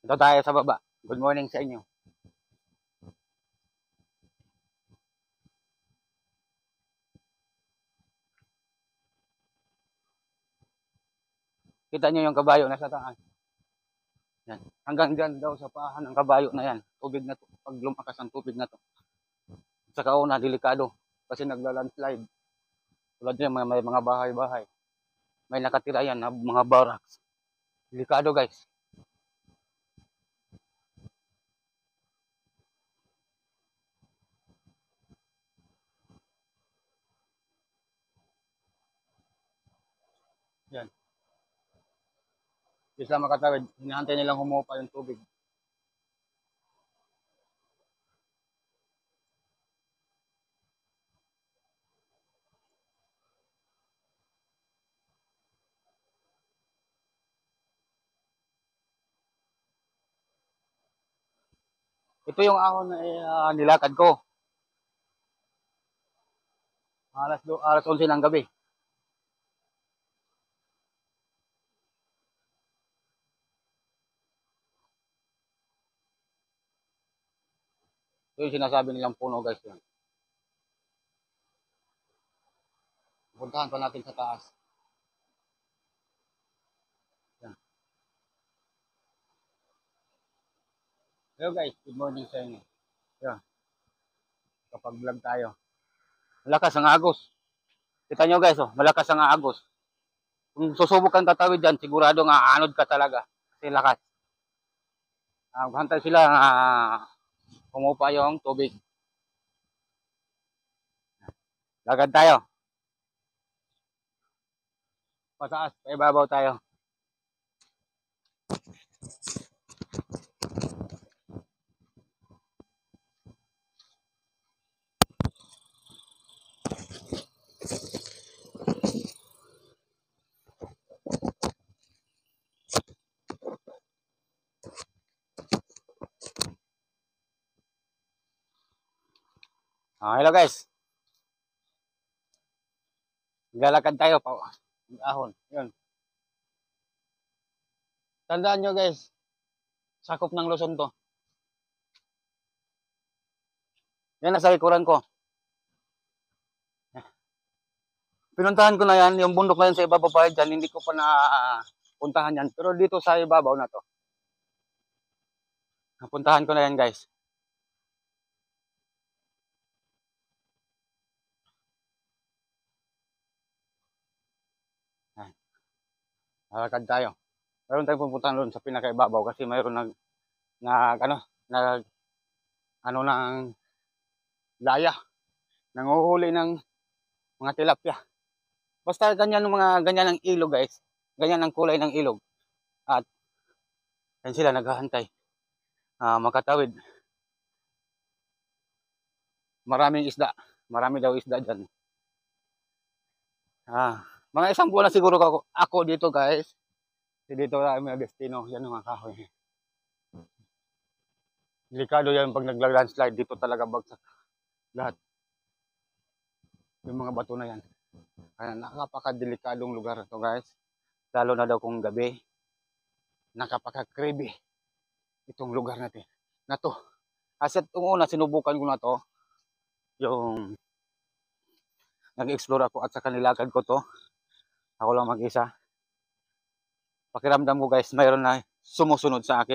Ito tayo sa baba. Good morning sa inyo. Kita nyo yung kabayo na sa taas. Yan. Hanggang dyan daw sa paahan ng kabayo na yan. Tubig na to. Pag lumakas ang tubig na to. Sa kauna, delikado. Kasi nagla-landslide. Tulad nyo, may mga bahay-bahay. May nakatira yan na mga barracks. Delikado guys. Yan. Di sila makatawid. Hinahantay nilang humupa yung tubig. Ito yung ahon na nilakad ko. Alas 11 ng gabi. Ito yung sinasabi nilang puno guys. Yan. Puntahan pa natin sa taas. Yan. Hello guys, good morning sa inyo. Yan. Kapag vlog tayo. Malakas ang agos. Kita nyo guys, oh, malakas ang agos. Kung susubok kang tatawid dyan, sigurado nga aanod ka talaga. Kasi lakas. Hantay sila humupa yung tubig. Lagad tayo. Pataas, paibabaw tayo. Hello guys. Lalakad tayo pa. Ahon. Yun. Tandaan nyo guys, sakop ng Luzon to. Yan nasa likuran ko. Pinuntahan ko na yan, yung bundok na yun sa ibabaw pa dyan, hindi ko pa na puntahan yan. Pero dito sa ibabaw na to, napuntahan ko na yan guys. Lalakad tayo. Mayroon tayong pupuntahan doon sa pinakaibabaw kasi mayroon ng laya. Nanguhuli ng mga tilapia. Basta ganyan ng ilog guys. Ganyan ang kulay ng ilog. At yan sila naghahantay. Makatawid. Maraming isda. Marami daw isda dyan. Mga isang buwan na siguro ako dito guys. Dito may destino. Yan mga kahoy. Delikado yan pag nagla-landslide. Dito talaga bagsak lahat. Yung mga bato na yan. Kaya nakapaka-delikadong lugar to guys. Lalo na daw kung gabi. Nakapaka-creepy itong lugar natin. Na to. Kasi itong una sinubukan ko na to. Yung nag-explore ako at sa kanilakad ko to. Ako lang mag-isa. Pakiramdam ko guys, mayroon na sumusunod sa akin.